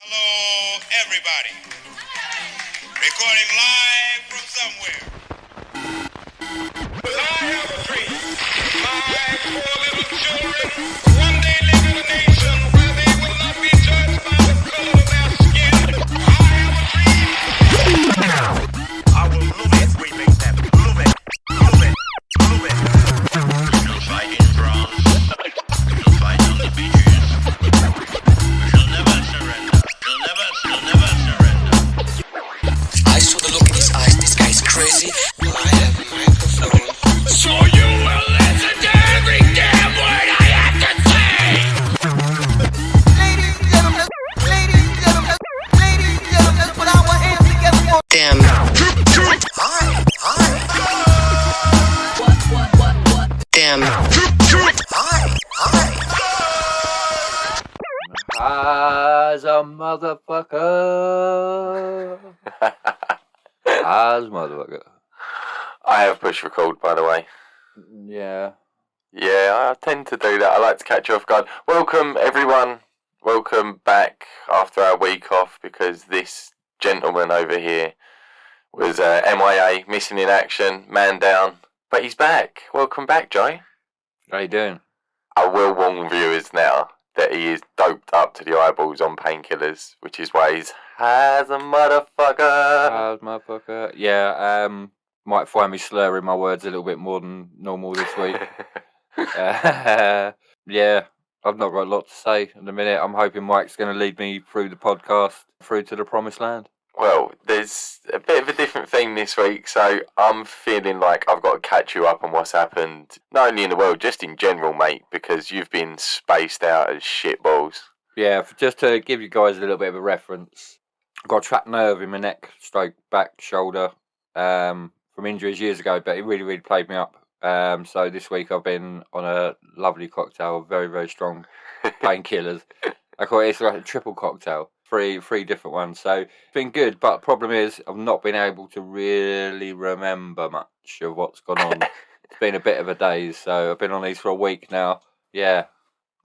Hello, everybody. Recording live from somewhere. Well, I have a dream. My poor little children one day live in a nation where they will not be judged by the color of their skin. I have a dream. I will move it. We make that. Move it. Move it. Move it. We'll fight in France. We'll fight on the beaches. We shall never surrender. We'll never surrender. I saw the look in his eyes. This guy's crazy. I have a microphone. So you will listen to every damn word I have to say! Ladies and gentlemen, put our hands together for Damn. Hi. Damn. Hi. As a motherfucker. As motherfucker. I have push record, by the way. Yeah. Yeah, I tend to do that. I like to catch you off guard. Welcome, everyone. Welcome back after our week off, because this gentleman over here was MIA, missing in action, man down. But he's back. Welcome back, Joe. How you doing? I will warn viewers now that he is doped up to the eyeballs on painkillers, which is why he's as a motherfucker. As motherfucker. Yeah, might find me slurring my words a little bit more than normal this week. Yeah, I've not got a lot to say in a minute. I'm hoping Mike's going to lead me through the podcast, through to the promised land. Well, there's a bit of a different theme this week, so I'm feeling like I've got to catch you up on what's happened, not only in the world, just in general, mate, because you've been spaced out as shitballs. Yeah, just to give you guys a little bit of a reference, I've got a trapped nerve in my neck, stroke, back, shoulder, from injuries years ago, but it really played me up. So this week I've been on a lovely cocktail of very, very strong painkillers. I call it, it's like a triple cocktail, three different ones. So it's been good, but the problem is I've not been able to really remember much of what's gone on. It's been a bit of a daze, so I've been on these for a week now. Yeah.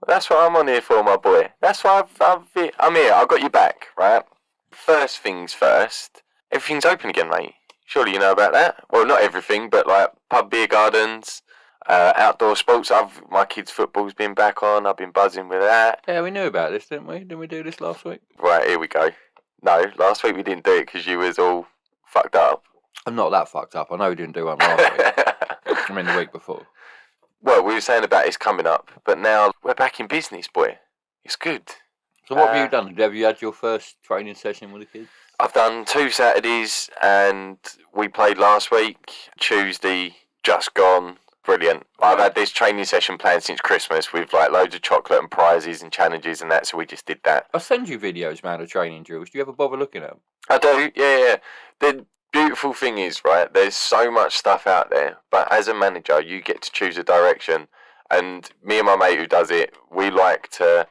That's what I'm on here for, my boy. That's why I'm here. I've got you back, right? First things first, everything's open again, mate. Surely you know about that? Well, not everything, but like pub, beer gardens, outdoor sports. My kids' football's been back on. I've been buzzing with that. Yeah, we knew about this, didn't we? Didn't we do this last week? Right, here we go. No, last week we didn't do it because you was all fucked up. I'm not that fucked up. I know we didn't do one last week. I mean, the week before. Well, we were saying about it's coming up, but now we're back in business, boy. It's good. So what have you done? Have you had your first training session with the kids? I've done 2 Saturdays, and we played last week. Tuesday, just gone. Brilliant. I've had this training session planned since Christmas with like loads of chocolate and prizes and challenges and that, so we just did that. I'll send you videos, man, of training drills. Do you ever bother looking at them? I do, yeah. The beautiful thing is, right, there's so much stuff out there, but as a manager, you get to choose a direction. And me and my mate who does it, we like to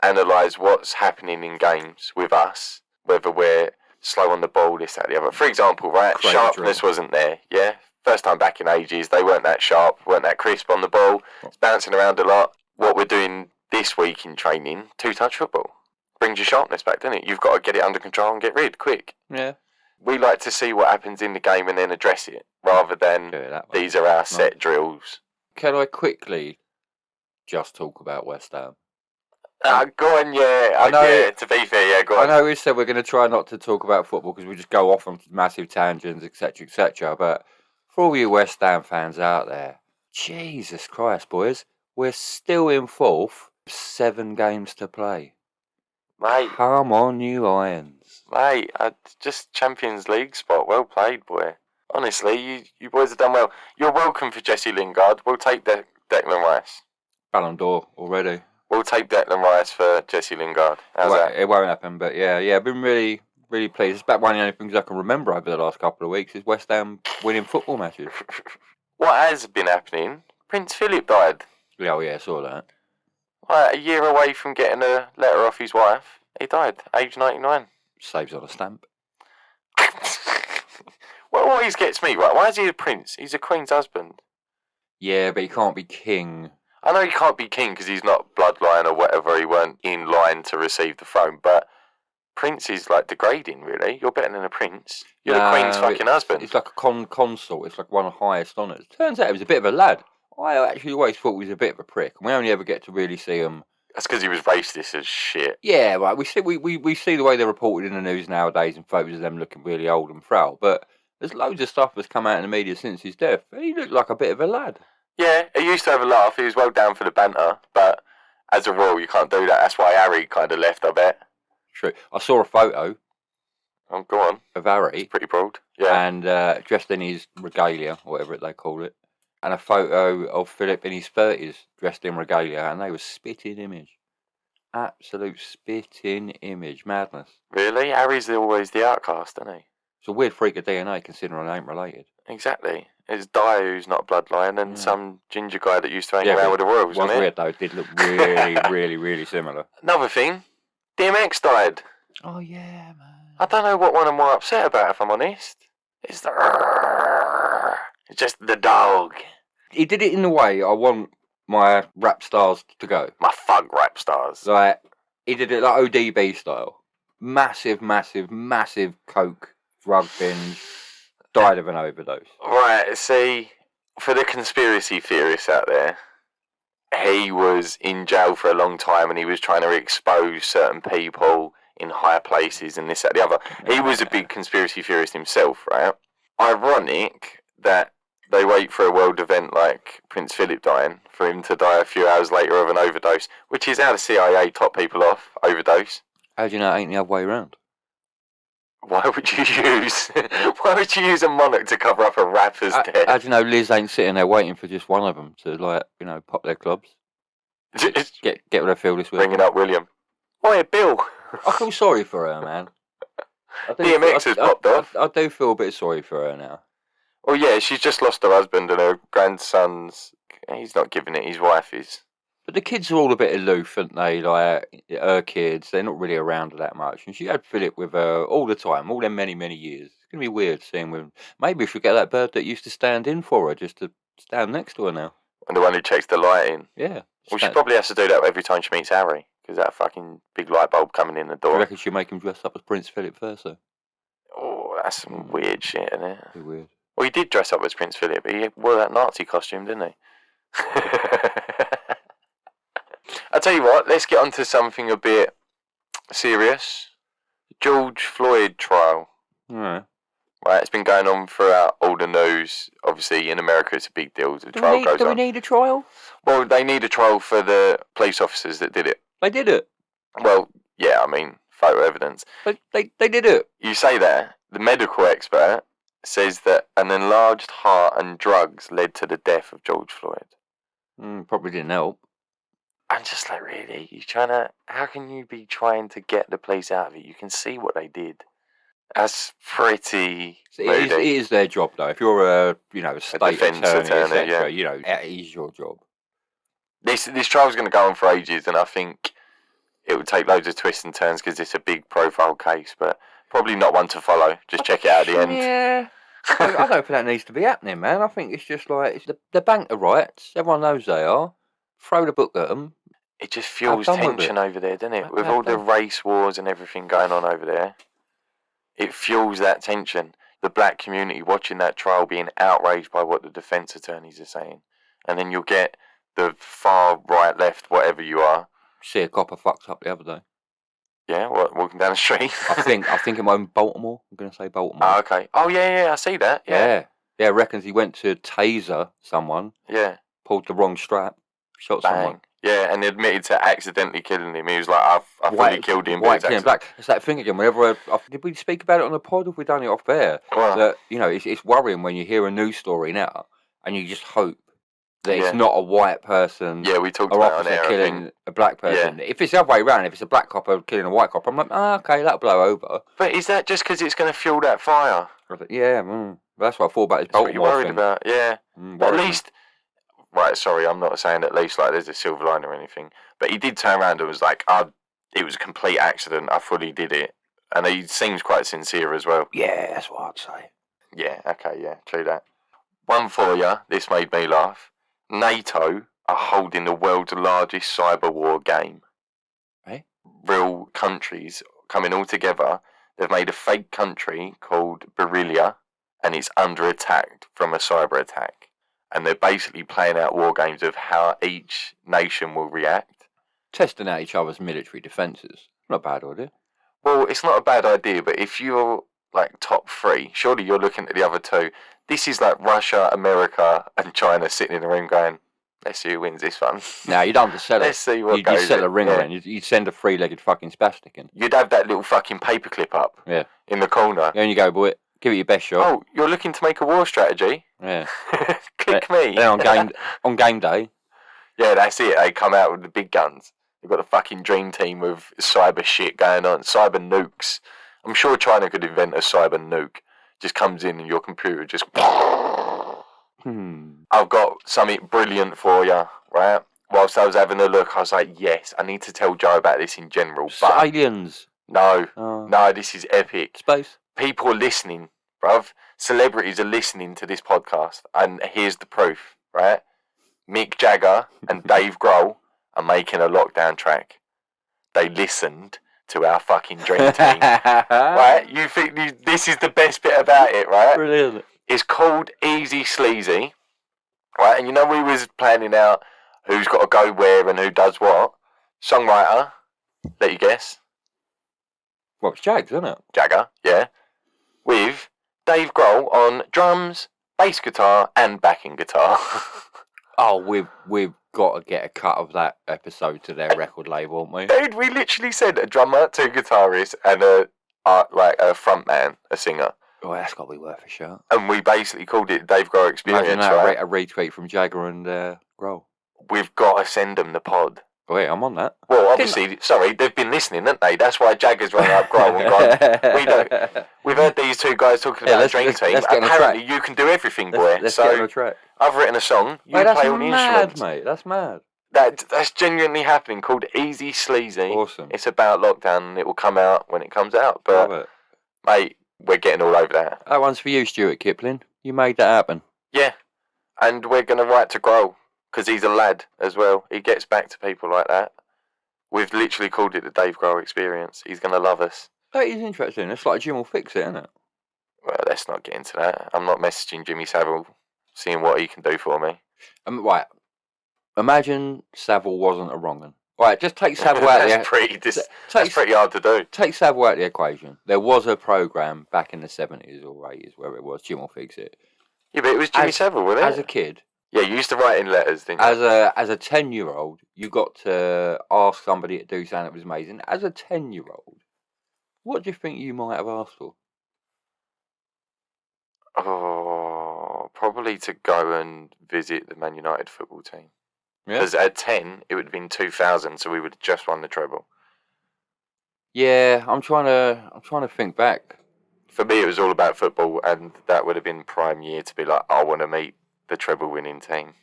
analyse what's happening in games with us, whether we're slow on the ball, this, that, the other. For example, right, Great sharpness drill. wasn't there, yeah? First time back in ages, they weren't that sharp, weren't that crisp on the ball, it's bouncing around a lot. What we're doing this week in training, 2-touch football. Brings your sharpness back, doesn't it? You've got to get it under control and get rid quick. Yeah. We like to see what happens in the game and then address it, rather than Do it that way. these are our set drills. Can I quickly just talk about West Ham? Go on, yeah. I know- Yeah, to be fair, yeah, go I on. know we said we're going to try not to talk about football because we just go off on massive tangents, etc., but for all you West Ham fans out there, Jesus Christ, boys, we're still in 4th, 7 games to play. Mate, Come on, you Irons. just Champions League spot. Well played, boy. Honestly, you boys have done well. You're welcome for Jesse Lingard. We'll take Declan Rice. Ballon d'Or already. We'll take Declan Rice for Jesse Lingard. How's that? It won't happen, but yeah, I've been really pleased. It's about one of the only things I can remember over the last couple of weeks is West Ham winning football matches. What has been happening? Prince Phillip died. Oh yeah, I saw that. Like, a year away from getting a letter off his wife. He died, age 99. Saves on a stamp. What always gets me, right? Why is he a prince? He's a queen's husband. Yeah, but he can't be king. I know he can't be king because he's not bloodline or whatever. He weren't in line to receive the throne, but Prince is like degrading, really. You're better than a prince. You're the Queen's fucking husband. It's like a consort. It's like one of the highest honours. Turns out he was a bit of a lad. I actually always thought he was a bit of a prick. And we only ever get to really see him. That's because he was racist as shit. Yeah, right. We see the way they're reported in the news nowadays and photos of them looking really old and frail. But there's loads of stuff that's come out in the media since his death. He looked like a bit of a lad. Yeah, he used to have a laugh. He was well down for the banter. But as a rule, you can't do that. That's why Harry kind of left, I bet. True. I saw a photo. Oh, go on. Of Harry. It's pretty broad. Yeah. And dressed in his regalia, whatever they call it. And a photo of Philip in his 30s, dressed in regalia. And they were spitting image. Absolute spitting image. Madness. Really? Harry's always the outcast, isn't he? It's a weird freak of DNA considering they ain't related. Exactly. It's Dyer who's not bloodline and some ginger guy that used to hang around with the royals, was wasn't it? Weird though. It did look really, really, really similar. Another thing, DMX died. Oh yeah, man. I don't know what one I'm more upset about, if I'm honest. It's just the dog. He did it in the way I want my rap stars to go. My fuck rap stars. Like, he did it like ODB style. Massive, massive, massive coke drug binge. Died of an overdose. Right, see, for the conspiracy theorists out there, he was in jail for a long time and he was trying to expose certain people in higher places and this, that, the other. He was a big conspiracy theorist himself, right? Ironic that they wait for a world event like Prince Phillip dying for him to die a few hours later of an overdose, which is how the CIA top people off, overdose. How do you know it ain't the other way around? Why would you use a monarch to cover up a rapper's death? How do you know Liz ain't sitting there waiting for just one of them to, like, you know, pop their clubs? Get what they feel this week. Bringing up William. Oi, Bill. I feel sorry for her, man. DMX has popped off. I do feel a bit sorry for her now. Well, yeah, she's just lost her husband and her grandson's... He's not giving it, his wife is. But the kids are all a bit aloof, aren't they? Like, her kids, they're not really around that much. And she had Philip with her all the time, all them many, many years. It's going to be weird seeing with... Maybe we should get that bird that used to stand in for her, just to stand next to her now. And the one who checks the lighting. Yeah. Well, she probably has to do that every time she meets Harry, because that fucking big light bulb coming in the door. I reckon she'll make him dress up as Prince Philip first, though. Oh, that's some weird shit, isn't it? Be weird. Well, he did dress up as Prince Philip, but he wore that Nazi costume, didn't he? I'll tell you what, let's get on to something a bit serious. George Floyd trial. Right. Right, it's been going on throughout all the news. Obviously, in America, it's a big deal. The trial goes on. Do we need a trial? Well, they need a trial for the police officers that did it. They did it. Well, yeah, I mean, photo evidence. They did it. You say that. The medical expert says that an enlarged heart and drugs led to the death of George Floyd. Probably didn't help. I'm just like, really? How can you be trying to get the police out of it? You can see what they did. That's pretty It is their job, though. If you're a state defence attorney, etc., yeah. it is your job. This trial's going to go on for ages, and I think it would take loads of twists and turns because it's a big profile case, but probably not one to follow. Just check it out at the end. Yeah. I don't think that needs to be happening, man. I think it's just like, the bank of rights. Everyone knows they are. Throw the book at them. It just fuels tension over there, doesn't it? With all the race wars and everything going on over there. It fuels that tension. The black community watching that trial being outraged by what the defence attorneys are saying. And then you'll get the far right, left, whatever you are. See a copper fucked up the other day. Yeah, walking down the street. I think it might be Baltimore. I'm going to say Baltimore. Oh, okay. Oh, yeah, I see that. Yeah. Yeah, reckons he went to taser someone. Yeah. Pulled the wrong strap. Shot someone. Yeah, and admitted to accidentally killing him. He was like, I fully killed him. White killing black. It's that thing again. Whenever did we speak about it on the pod, or have we done it off air? Well, that it's worrying when you hear a news story now, and you just hope that it's not a white person. Yeah, we talked about it on air, killing a black person. Yeah. If it's the other way around, if it's a black copper killing a white copper, I'm like, okay, that'll blow over. But is that just because it's going to fuel that fire? Yeah, that's what I thought about. This That's what you're worried about. Yeah, at least. Right, sorry, I'm not saying at least like there's a silver line or anything, but he did turn around and was like, it was a complete accident, I fully did it. And he seems quite sincere as well. Yeah, that's what I'd say. Yeah, okay, yeah, true that. One for you, this made me laugh. NATO are holding the world's largest cyber war game. Eh? Real countries coming all together. They've made a fake country called Berilia, and it's under attack from a cyber attack. And they're basically playing out war games of how each nation will react. Testing out each other's military defences. Not a bad idea. Well, it's not a bad idea, but if you're like top three, surely you're looking at the other two. This is like Russia, America, and China sitting in the room going, let's see who wins this one. Now, you don't have to sell it. Let's see what You'd goes sell a in. ringer Yeah. in. You'd send a three-legged fucking spastic in. You'd have that little fucking paperclip up Yeah. in the corner. And you go, boy, give it your best shot. Oh, you're looking to make a war strategy? Yeah. Click me. Then on game day, Yeah, that's it. They come out with the big guns. They've got a fucking dream team with cyber shit going on. Cyber nukes. I'm sure China could invent a cyber nuke. Just comes in and your computer just... I've got something brilliant for you, right? Whilst I was having a look, I was like, yes, I need to tell Joe about this in general. But aliens. no, Oh. no, this is epic. Space. People are listening, bruv. Celebrities are listening to this podcast. And here's the proof, right? Mick Jagger and Dave Grohl are making a lockdown track. They listened to our fucking dream team. Right? You think this is the best bit about it, right? Brilliant. It's called Easy Sleazy. Right? And you know we was planning out who's got to go where and who does what. Songwriter, let you guess. Well, it's Jags, isn't it? Jagger, yeah. With Dave Grohl on drums, bass guitar, and backing guitar. Oh, we've got to get a cut of that episode to their record label, haven't we? Dude, we literally said a drummer, two guitarists, and a front man, a singer. Oh, that's got to be worth a shot. And we basically called it Dave Grohl Experience, Imagine that, right? a retweet from Jagger and Grohl. We've got to send them the pod. Oh, wait, I'm on that. Well, obviously, sorry, they've been listening, haven't they? That's why Jagger's run up Grohl and gone, we know. We've heard these two guys talking about a dream team. let's get on the Apparently, track. you can do everything, boy. Let's get on So, the track. I've written a song. You Mate, that's play all the mad, instruments. mate. That's mad. That's genuinely happening, called Easy Sleazy. Awesome. It's about lockdown, and it will come out when it comes out. Love But, it. mate, we're getting all over that. That one's for you, Stuart Kipling. You made that happen. Yeah. And we're going to write to Grohl, because he's a lad as well. He gets back to people like that. We've literally called it the Dave Grohl Experience. He's going to love us. That is interesting. It's like Jim will fix it, isn't it? Well, let's not get into that. I'm not messaging Jimmy Savile, seeing what he can do for me. Right. Imagine Savile wasn't a wrong one. Right, just take Savile out That's there. pretty hard to do. Take Savile out of the equation. There was a programme back in the 70s or 80s, wherever it was, Jim will fix it. Yeah, but it was Jimmy Savile, wasn't it? As a kid, Yeah, you used to write in letters, didn't you? as a 10-year-old, you got to ask somebody to do something that was amazing. As a 10-year-old, what do you think you might have asked for? Oh, probably to go and visit the Man United football team. Yeah. Because at 10, it would have been 2000, so we would have just won the treble. Yeah, I'm trying to think back. For me, it was all about football, and that would have been prime year to be like, I want to meet the treble winning team.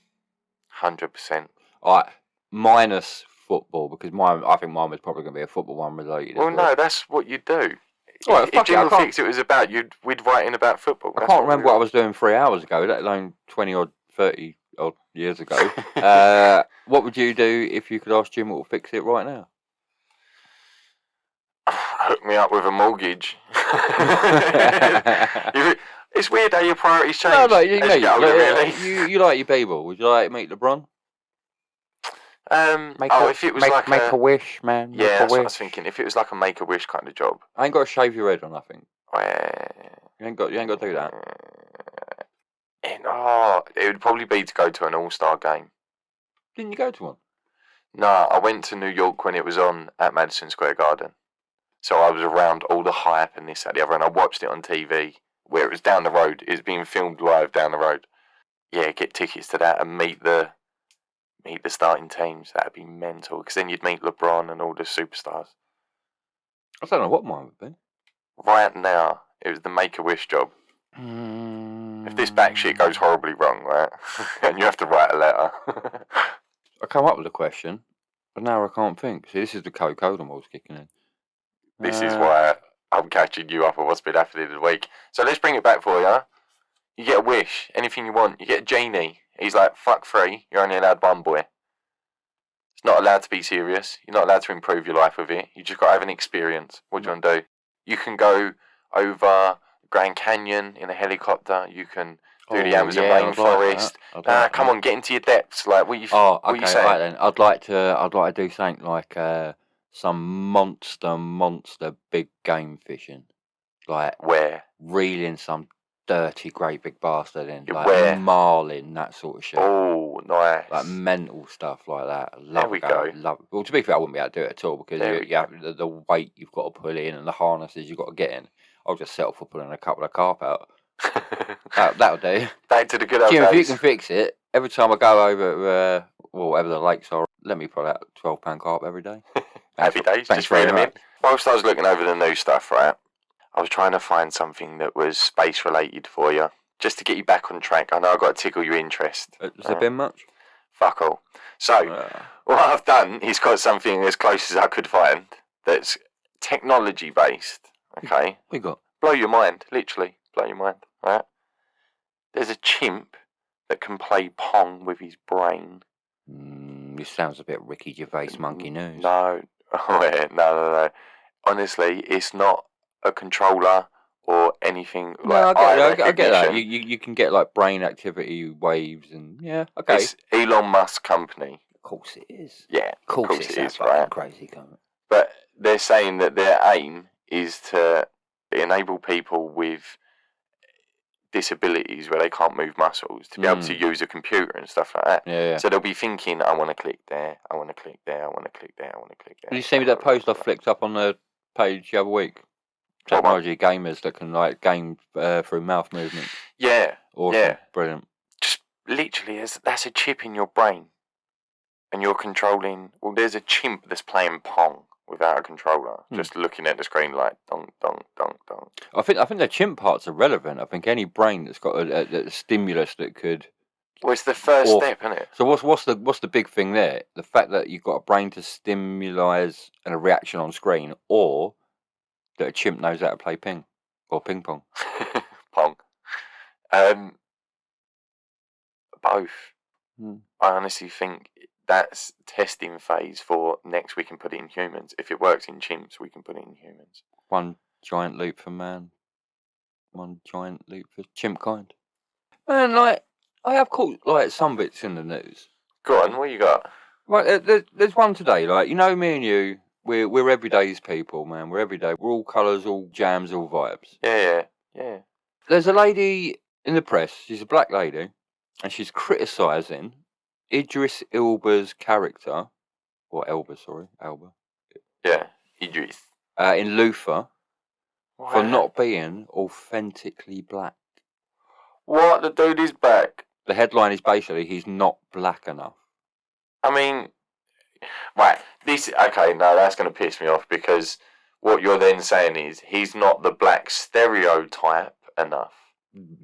100%. Alright, minus football, because I think mine was probably going to be a football one related. Well, no, that's what you do. Alright, If fuck it, Jim I will can't- Fix it was about, we'd write in about football. I That's can't we remember were. what I was doing 3 hours ago, let alone 20 or 30 odd years ago. What would you do if you could ask Jim what will fix it right now? Hook me up with a mortgage. It's weird how your priorities change. No, as you get older, really. you like your Bible. Would you like to meet LeBron? If it was like make a wish, man. yeah, Make a that's what I wish. was thinking. If it was like a Make-A-Wish kind of job. I ain't got to shave your head or nothing. Where... You ain't got to do that. It would probably be to go to an all-star game. Didn't you go to one? No, I went to New York when it was on at Madison Square Garden. So I was around all the hype and this, that, the other, and I watched it on TV where it was down the road. It was being filmed live down the road. Yeah, get tickets to that and meet the starting teams. That'd be mental, because then you'd meet LeBron and all the superstars. I don't know what mine would be. Right now, it was the Make-A-Wish job. If this back shit goes horribly wrong, right, and you have to write a letter. I come up with a question, but now I can't think. See, this is the Coca-Cola balls kicking in. This is why I'm catching you up on what's been happening this week. So let's bring it back for you. You get a wish, anything you want. You get a genie. He's like, fuck free, you're only allowed one boy. There's not allowed to be serious. You're not allowed to improve your life with it. You just got to have an experience. What do you want to do? You can go over Grand Canyon in a helicopter. You can do the Amazon rainforest. Come on, get into your depths. Like, what you saying? Right then. I'd like to do something like some monster big game fishing. Like Where? reeling some dirty great big bastard in, like where? marlin, that sort of shit. Oh, nice. Like mental stuff like that. There we go. Well, to be fair, I wouldn't be able to do it at all because you have the weight you've got to pull in and the harnesses you've got to get in. I'll just settle for pulling a couple of carp out. That'll do. Back to the good old Jim, days. if you can fix it, every time I go over, whatever the lakes are, let me pull out £12 carp every day. Happy days. Just bring them in. Whilst I was looking over the new stuff, right, I was trying to find something that was space related for you, just to get you back on track. I know I've got to tickle your interest. Has there been much? Fuck all. So, what I've done is got something as close as I could find that's technology based. Okay? We got? Blow your mind, literally. Blow your mind, right? There's a chimp that can play Pong with his brain. This sounds a bit Ricky Gervais monkey news. No. No. Honestly, it's not a controller or anything like I get that. You can get like brain activity waves and okay. It's Elon Musk company. Of course it is. Yeah, of course it is, right? Crazy company. But they're saying that their aim is to enable people with disabilities where they can't move muscles to be able to use a computer and stuff like that. Yeah. So they'll be thinking, I want to click there, I want to click there, I want to click there, I want to click there. Did you see me that post I flicked up on the page the other week? Technology gamers that can like game through mouth movement. Yeah. Awesome. Yeah. Brilliant. Just literally, that's a chip in your brain, and you're controlling. Well, there's a chimp that's playing Pong without a controller, just looking at the screen like dong dong dong dong. I think the chimp parts are relevant. I think any brain that's got a stimulus that could. Well, it's the first step, isn't it? So what's the big thing there? The fact that you've got a brain to stimulise and a reaction on screen, or that a chimp knows how to play ping pong. Pong. Both. I honestly think that's testing phase for next. We can put it in humans. If it works in chimps, we can put it in humans. One giant leap for man, one giant leap for chimp kind. Man, like I have caught like some bits in the news. Go on, what you got? Right, there's one today. Like me and you. We're everyday's people, man. We're everyday. We're all colours, all jams, all vibes. Yeah. There's a lady in the press. She's a black lady, and she's criticising Idris Elba's character, or Elba. Yeah, Idris. In Luther, for not being authentically black. What? The dude is black. The headline is basically he's not black enough. I mean. Right, that's going to piss me off because what you're then saying is he's not the black stereotype enough.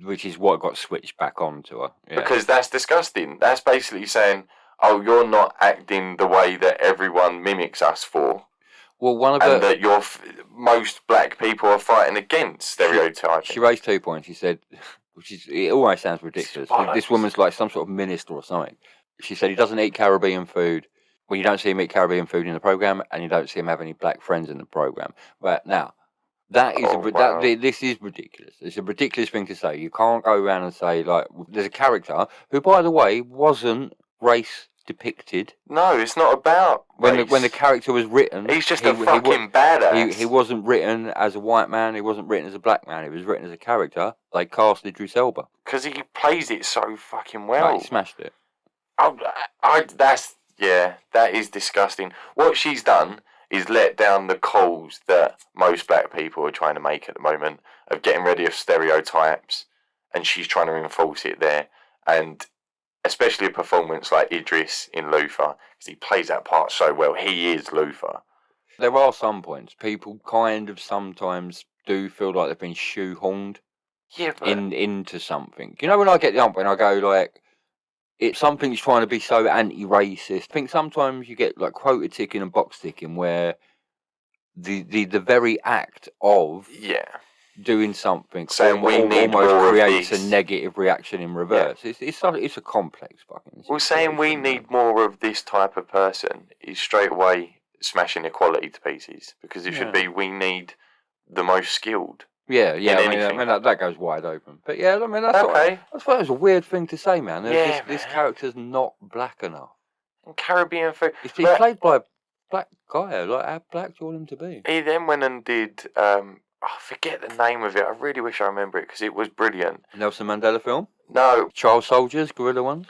Which is what got switched back on to her. Yeah. Because that's disgusting. That's basically saying, oh, you're not acting the way that everyone mimics us for. Well, that most black people are fighting against stereotyping. She raised 2 points. She said, it always sounds ridiculous. This woman's like some sort of minister or something. She said he doesn't eat Caribbean food. Well, you don't see him eat Caribbean food in the programme, and you don't see him have any black friends in the programme. But now, this is ridiculous. It's a ridiculous thing to say. You can't go around and say, like, there's a character who, by the way, wasn't race depicted. No, it's not about race. When the character was written. He's just a fucking badass. He wasn't written as a white man. He wasn't written as a black man. He was written as a character. They cast Idris Elba. Because he plays it so fucking well. Right, he smashed it. That is disgusting. What she's done is let down the calls that most black people are trying to make at the moment of getting rid of stereotypes, and she's trying to enforce it there. And especially a performance like Idris in Luther, because he plays that part so well. He is Luther. There are some points people kind of sometimes do feel like they've been shoehorned into something. You know, when I get the ump, when I go like, it's something's trying to be so anti-racist. I think sometimes you get like quota ticking and box ticking where the very act of doing something, Saying we need almost more of creates this. a negative reaction in reverse. It's a complex fucking. Well, saying we situation, need man. more of this type of person is straight away smashing equality to pieces, because it should be we need the most skilled. Yeah. in I mean, anything. that goes wide open. But yeah, I mean, that's Okay. I thought it was a weird thing to say, man. Yeah, This man. character's not black enough. And Caribbean food. He's But played by a black guy. Like, how black do you want him to be? he then went and did. I forget the name of it. I really wish I remember it because it was brilliant. Nelson Mandela film? No, Child Soldiers, Gorilla one?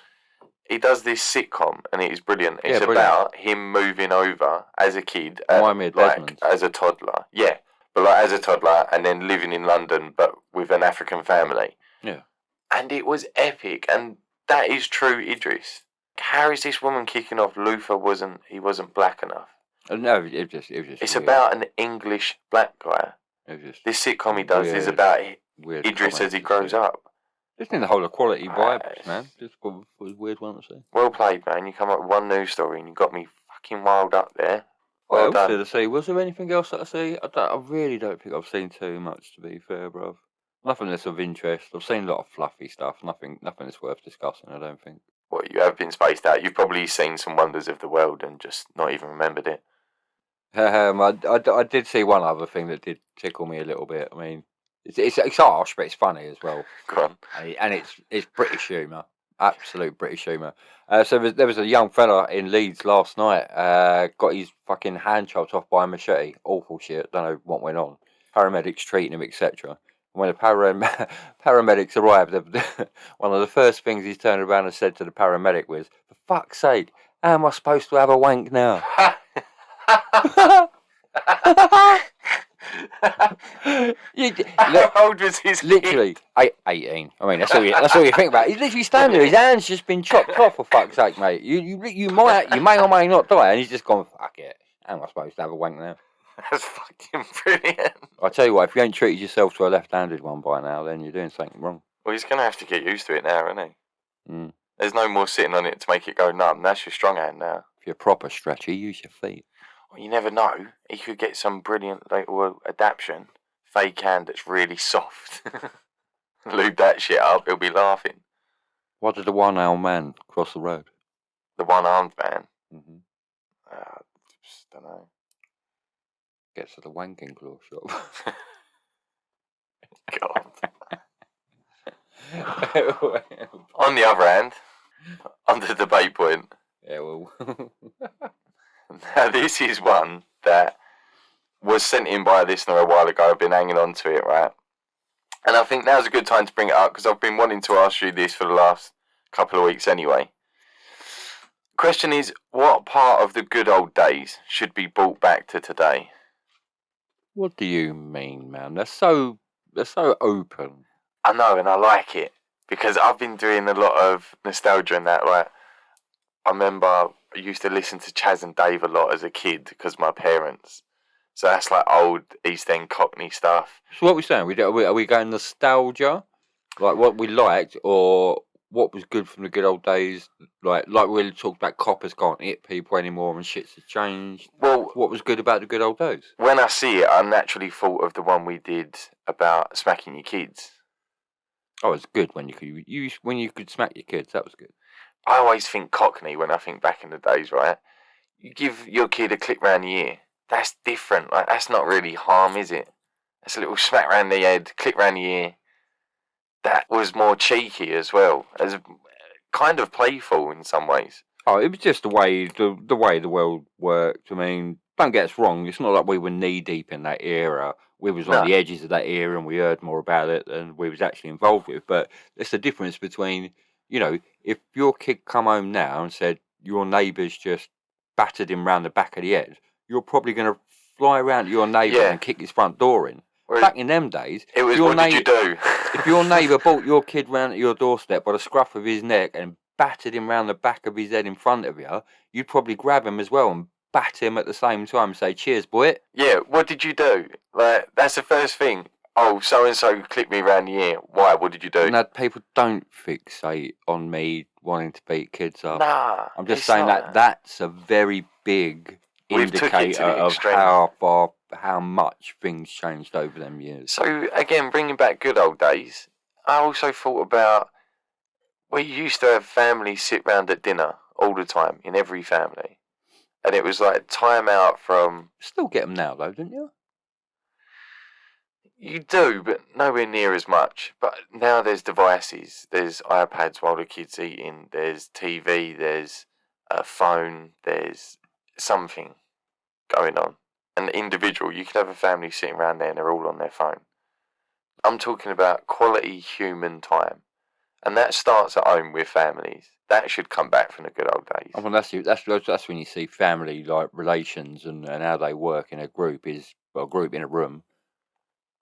he does this sitcom and it is brilliant. It's Yeah, brilliant. about him moving over as a kid, Remind me of Desmond. as a toddler. Yeah, but like as a toddler, and then living in London, but with an African family. Yeah. And it was epic, and that is true Idris. How is this woman kicking off? Luther wasn't black enough. No, it was just. It's weird. about an English black guy. It was just This sitcom he does is weird, about weird Idris as he comments. grows up. Just in the whole equality Right. vibes, man. Just was a weird one to see. Well played, man. You come up with one news story and you got me fucking wild up there. What Well else done. did I see? Was there anything else that I see? I really don't think I've seen too much, to be fair, bruv. Nothing that's of interest. I've seen a lot of fluffy stuff. Nothing that's worth discussing, I don't think. What, you have been spaced out? You've probably seen some wonders of the world and just not even remembered it. I did see one other thing that did tickle me a little bit. I mean, it's harsh, but it's funny as well. Go on. And it's British humour, absolute British humour. So there was a young fella in Leeds last night. Got his fucking hand chopped off by a machete. Awful shit. Don't know what went on. Paramedics treating him, etc. When the paramedics arrived, one of the first things he turned around and said to the paramedic was, "For fuck's sake, how am I supposed to have a wank now?" How old was his Literally, 18. I mean, that's all you think about. He's literally standing there. His hand's just been chopped off. For fuck's sake, mate. You may or may not die. And he's just gone, fuck it. How am I supposed to have a wank now? That's fucking brilliant. I tell you what, if you ain't treated yourself to a left-handed one by now, then you're doing something wrong. Well, he's going to have to get used to it now, isn't he? Mm. There's no more sitting on it to make it go numb. That's your strong hand now. If you're a proper stretchy, use your feet. Well, you never know. He could get some brilliant adaptation. Fake hand that's really soft. Lube that shit up, he'll be laughing. Why did the one-armed man cross the road? The one-armed man. Mm-hmm. Just don't know. Gets to the wanking claw shop. God. On the other hand, on the debate point, Yeah, well. now this is one that was sent in by a listener a while ago. I've been hanging on to it, right? And I think now's a good time to bring it up because I've been wanting to ask you this for the last couple of weeks anyway. Question is, what part of the good old days should be brought back to today? What do you mean, man? They're so open. I know, and I like it because I've been doing a lot of nostalgia and that. Like, I remember I used to listen to Chaz and Dave a lot as a kid because my parents. So that's like old East End Cockney stuff. So what are we saying? Are we going nostalgia, like what we liked, or what was good from the good old days? Like we talked about coppers can't hit people anymore and shit's have changed. Well, What was good about the good old days? when I see it, I naturally thought of the one we did about smacking your kids. Oh, it's good when you could smack your kids. That was good. I always think Cockney when I think back in the days, right? You give your kid a clip round the ear. That's different. Like, that's not really harm, is it? That's a little smack round the head, clip round the ear. That was more cheeky as well, as kind of playful in some ways. Oh, it was just the way the world worked. I mean, don't get us wrong. It's not like we were knee deep in that era. We was on the edges of that era, and we heard more about it than we was actually involved with. But there's the difference between, if your kid come home now and said your neighbour's just battered him round the back of the head, you're probably going to fly around to your neighbour and kick his front door in. Whereas Back in them days, it was, what did you do? if your neighbour brought your kid round to your doorstep by the scruff of his neck and battered him round the back of his head in front of you, you'd probably grab him as well and bat him at the same time and say, "Cheers, boy." Yeah, what did you do? Like, that's the first thing. Oh, so-and-so clipped me round the ear. Why? What did you do? Now, people don't fixate on me wanting to beat kids up. Nah. I'm just it's saying not that's a very big We've took it to indicator the of extreme. how much things changed over them years. So again, bringing back good old days, I also thought about we used to have families sit round at dinner all the time in every family, and it was like time out from. Still get them now, though, don't you? You do, but nowhere near as much. But now there's devices. There's iPads while the kids eating. There's TV. There's a phone. There's something going on. An individual. You could have a family sitting around there and they're all on their phone. I'm talking about quality human time, and that starts at home with families. That should come back from the good old days. I mean, that's when you see family like relations and how they work in a group a group in a room.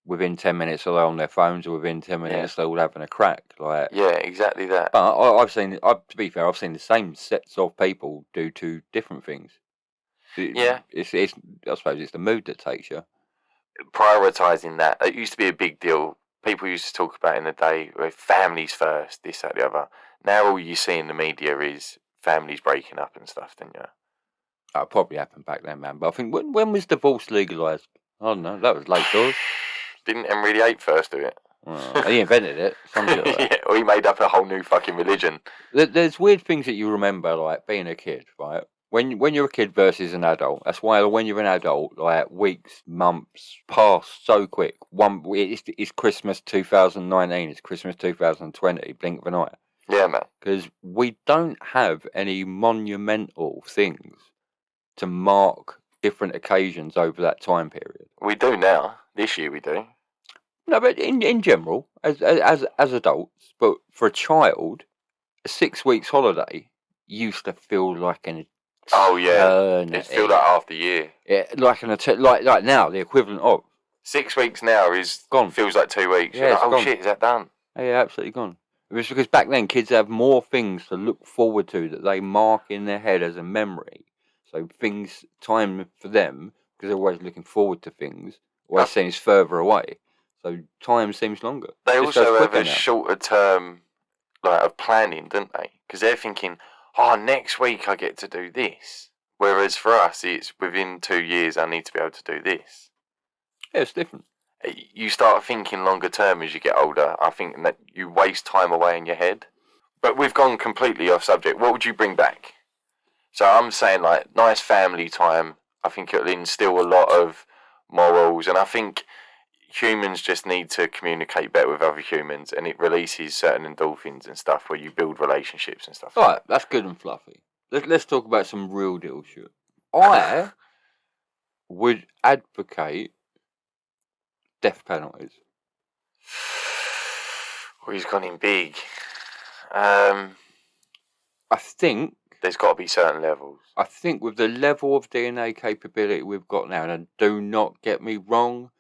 Within 10 minutes, they're on their phones, or within 10 minutes, they're all having a crack. Like, Yeah, exactly that. but to be fair, I've seen the same sets of people do two different things. Yeah. It's I suppose it's the mood that takes you. Prioritising that. It used to be a big deal. People used to talk about in the day, families first, this, that, the other. Now all you see in the media is families breaking up and stuff, don't you? That probably happened back then, man. But I think when was divorce legalised? I don't know. That was late doors. Didn't Henry VIII first do it? Well, he invented it. Some shit like that. Yeah, or he made up a whole new fucking religion. There's weird things that you remember, like being a kid, right? When you're a kid versus an adult, that's why when you're an adult, like weeks, months pass so quick. It's Christmas 2019, it's Christmas 2020, blink of an eye. Yeah, man. Because we don't have any monumental things to mark different occasions over that time period. We do now. This year we do. No, but in general, as adults, but for a child, a 6 weeks holiday used to feel like an Oh yeah, eternity. it's feel like half the year. Yeah, like like now the equivalent of 6 weeks now is gone. Feels like 2 weeks. Yeah, You're it's like, oh gone. shit, is that done? Yeah, absolutely gone. It was because back then kids have more things to look forward to that they mark in their head as a memory. So time for them, because they're always looking forward to things, always seems further away. So time seems longer. They It just also goes have quicker a now. shorter term, like of planning, don't they? Because they're thinking, oh, next week I get to do this. Whereas for us, it's within 2 years I need to be able to do this. Yeah, it's different. You start thinking longer term as you get older. I think that you waste time away in your head. But we've gone completely off subject. What would you bring back? So I'm saying like nice family time. I think it'll instill a lot of morals, and I think humans just need to communicate better with other humans, and it releases certain endorphins and stuff where you build relationships and stuff. Right, that's good and fluffy. Let's talk about some real deal shit. I would advocate death penalties. Well, he's gone in big. I think There's got to be certain levels. I think with the level of DNA capability we've got now, and do not get me wrong,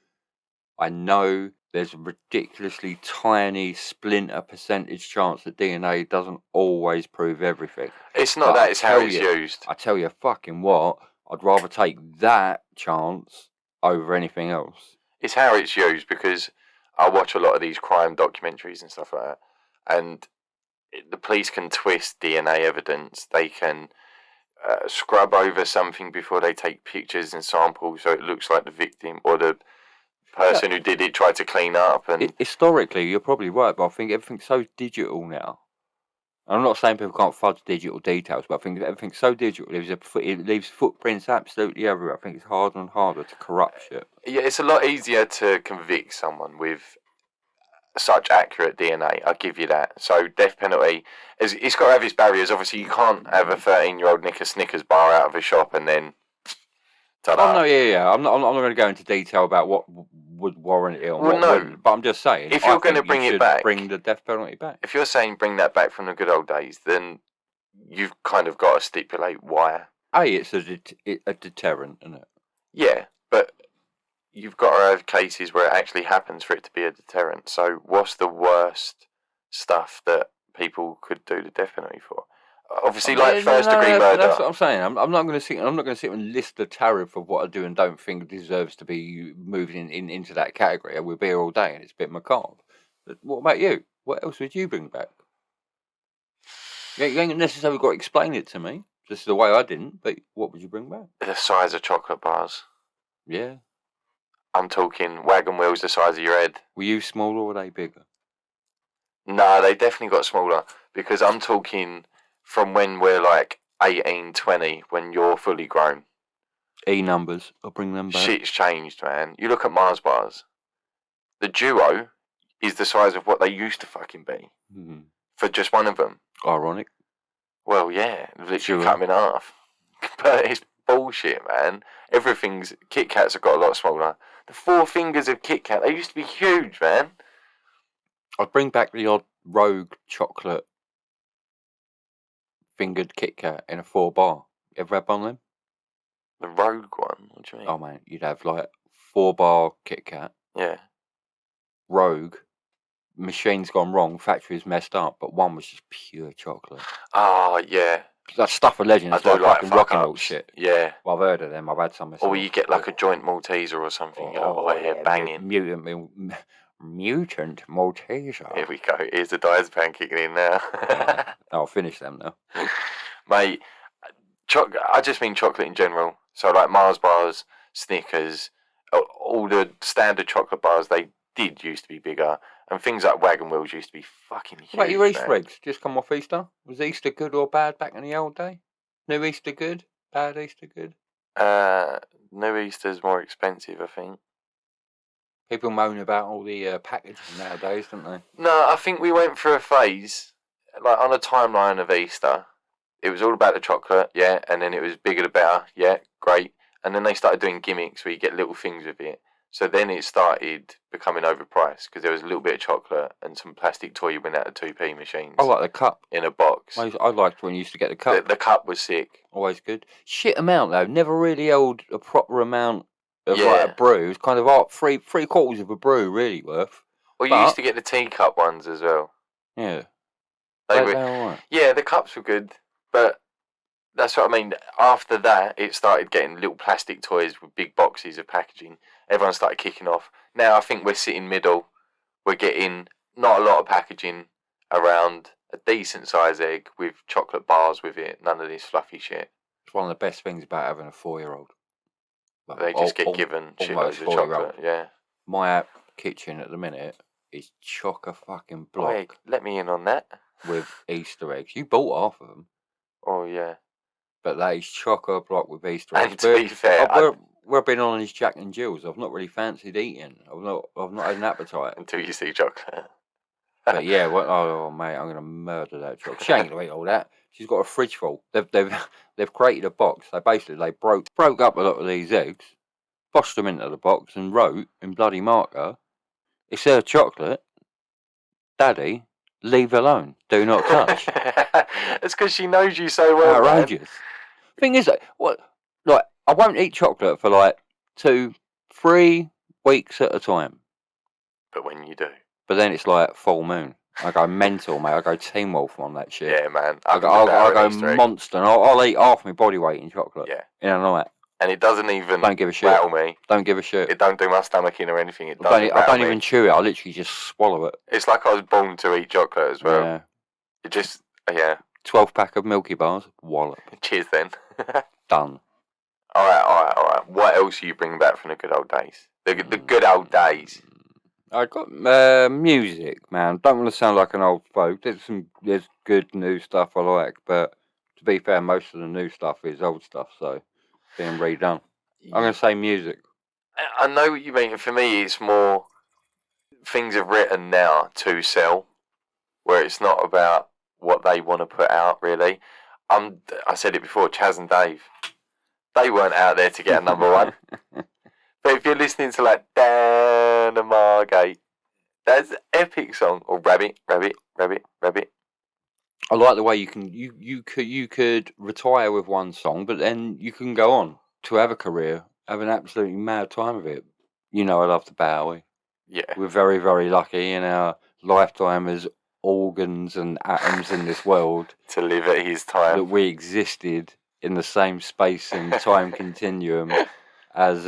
I know there's a ridiculously tiny splinter percentage chance that DNA doesn't always prove everything. It's not But that, I it's how tell it's you- used. I tell you fucking what, I'd rather take that chance over anything else. It's how it's used, because I watch a lot of these crime documentaries and stuff like that, and the police can twist DNA evidence. They can scrub over something before they take pictures and samples, so it looks like the victim or the person who did it tried to clean up. And Historically, you're probably right, but I think everything's so digital now. I'm not saying people can't fudge digital details, but I think everything's so digital. It leaves footprints absolutely everywhere. I think it's harder and harder to corrupt shit. yeah, it's a lot easier to convict someone with such accurate DNA. I'll give you that. So death penalty, it's got to have its barriers. Obviously, you can't have a 13-year-old nick a Snickers bar out of a shop and then. Ta-da. Oh no, yeah. I'm not going to go into detail about what would warrant it or Well, what no. wouldn't. But I'm just saying, If you're going to bring it back- bring the death penalty back. If you're saying bring that back from the good old days, then you've kind of got to stipulate why. It's a deterrent, isn't it? Yeah, but you've got to have cases where it actually happens for it to be a deterrent. So what's the worst stuff that people could do the death penalty for? Obviously, like first-degree murder. That's what I'm saying. I'm not going to sit. I'm not going to sit and list the tariff of what I do and don't think deserves to be moved into that category. We'll be here all day, and it's a bit macabre. But what about you? What else would you bring back? You ain't necessarily got to explain it to me. This is the way I didn't. But what would you bring back? The size of chocolate bars. Yeah. I'm talking wagon wheels the size of your head. Were you smaller or were they bigger? No, they definitely got smaller because I'm talking from when we're like 18, 20, when you're fully grown. E numbers. I'll bring them back. Shit's changed, man. You look at Mars bars. The Duo is the size of what they used to fucking be for just one of them. Ironic. Well, yeah, literally Sure. cut them in half. But it's bullshit, man. Everything's... Kit Kats have got a lot smaller. The 4 fingers of Kit Kat, they used to be huge, man. I'd bring back the odd rogue chocolate fingered Kit Kat in a 4-bar. Ever had one of them? The Rogue one? What do you mean? Oh, man, you'd have like 4-bar Kit Kat, Yeah. rogue, machine's gone wrong, factory's messed up, but one was just pure chocolate. Oh, yeah. That's stuff of legends, I like do like fucking rock and roll fuck-ups. shit. Yeah. Well, I've heard of them, I've had some myself. Or you get like a joint Malteser or something. Oh, yeah, banging. Mutant Malteser. Here we go. Here's the diazepam kicking in now. I'll finish them now. Mate, I just mean chocolate in general. So like Mars bars, Snickers, all the standard chocolate bars, they did used to be bigger. And things like wagon wheels used to be fucking huge. What about your Easter man. eggs? Just come off Easter? Was Easter good or bad back in the old day? New Easter good? Bad Easter good? New Easter's more expensive, I think. People moan about all the packaging nowadays, don't they? No, I think we went through a phase, like on a timeline of Easter. It was all about the chocolate, yeah, and then it was bigger the better, yeah, great. And then they started doing gimmicks where you get little things with it. So then it started becoming overpriced because there was a little bit of chocolate and some plastic toy you went out of 2p machines. I like the cup. In a box. I liked when you used to get the cup. The cup was sick. Always good. Shit amount though. Never really held a proper amount of Yeah. like a brew. It was kind of three quarters of a brew really worth. Well, you used to get the teacup ones as well. Yeah. They were, They're alright. yeah, the cups were good, but that's what I mean. After that, it started getting little plastic toys with big boxes of packaging. Everyone started kicking off. Now I think we're sitting middle. We're getting not a lot of packaging around a decent size egg with chocolate bars with it. None of this fluffy shit. It's one of the best things about having a 4-year-old. Like, They just get given almost shitloads of 4-year-old. chocolate. Yeah. My kitchen at the minute is chock-a-fucking block Oh, yeah, let me in on that. with Easter eggs. You bought half of them, Oh yeah. but that is chock-a-block with Easter eggs. And to be fair, We're been on these Jack and Jills. I've not really fancied eating. I've not had an appetite. until you see chocolate. But yeah, oh mate, I'm gonna murder that chocolate. She ain't gonna eat all that. She's got a fridge full. They've created a box. They broke up a lot of these eggs, boshed them into the box, and wrote in bloody marker, "It's her chocolate, Daddy. Leave alone. Do not touch." It's because she knows you so well. man. Outrageous. Thing is, like I won't eat chocolate for like 2-3 weeks at a time. But when you do, But then it's like full moon. I go mental, mate. I go Teen Wolf on that shit. yeah, man. I'll go monster. And I'll eat half my body weight in chocolate. Yeah, In a night. and it doesn't even Don't give a shit. rattle me. Don't give a shit. It don't do my stomach in or anything. It I doesn't don't rattle me. even chew it. I literally just swallow it. It's like I was born to eat chocolate as well. Yeah. It just, yeah. 12-pack of Milky Bars. Wallop. Cheers then. Done. All right. What else are you bringing back from the good old days? The good old days. I got music, man. Don't want to sound like an old folk. There's good new stuff I like, but to be fair, most of the new stuff is old stuff, so being redone. I'm gonna say music. I know what you mean. For me, it's more things are written now to sell, where it's not about what they want to put out. Really, I said it before. Chaz and Dave, they weren't out there to get a number one. But if you're listening to like Dan and Margate, that's an epic song. Or Rabbit. I like the way you could retire with one song, but then you can go on to have a career, have an absolutely mad time of it. You know, I love the Bowie. Yeah. We're very, very lucky in our lifetime as organs and atoms in this world To live at his that time. we existed in the same space and time continuum as